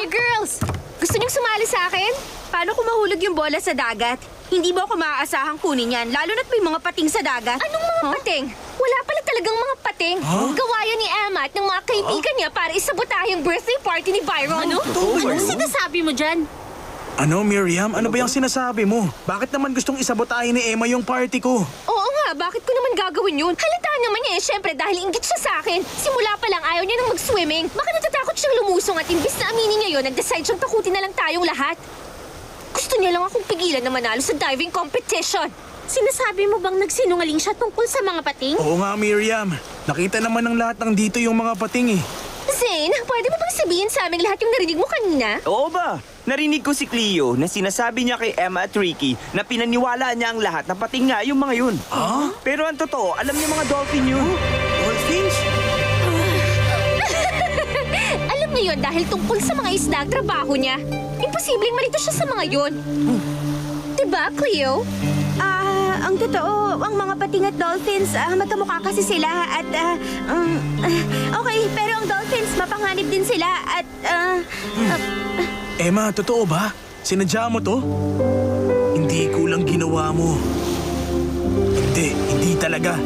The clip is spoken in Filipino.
Hey girls! Gusto niyong sumali sa akin? Paano kung mahulog yung bola sa dagat? Hindi mo ako maaasahang kunin yan, lalo na't may mga pating sa dagat. Anong mga pating? Wala pala talagang mga pating. Gawa yan ni Emma at ng mga kaibigan niya para isabotahe yung birthday party ni Byron. Anong sinasabi mo dyan? Ano, Miriam? Ano ba yung sinasabi mo? Bakit naman gustong isabotahin ni Emma yung party ko? Oo nga, bakit ko naman gagawin yun? Halata naman niya syempre dahil inggit siya sa akin. Simula pa lang ayaw niya nang mag-swimming. Baka natatakot siyang lumusong at imbis na aminin niya yun, nag-decide siyang takutin na lang tayong lahat. Gusto niya lang akong pigilan na manalo sa diving competition. Sinasabi mo bang nagsinungaling siya tungkol sa mga pating? Oo nga, Miriam. Nakita naman ng lahat ng dito yung mga pating eh. Zane, pwede mo bang sabihin sa amin lahat yung narinig mo kanina? Oo ba? Narinig ko si Cleo na sinasabi niya kay Emma at Ricky na pinaniwala niya ang lahat na pating nga yung mga yun. Pero ang totoo, alam niya mga dolphin yun. Dolphins? Alam niya yun dahil tungkol sa mga isda ang trabaho niya. Imposibleng malito siya sa mga yun. Diba, Cleo? Ang totoo, ang mga pating at dolphins, magkamukha kasi sila at, okay, pero ang dolphins, mapanganib din sila at, Emma, totoo ba? Sinadya mo to? Hindi kulang ginawa mo. Hindi talaga.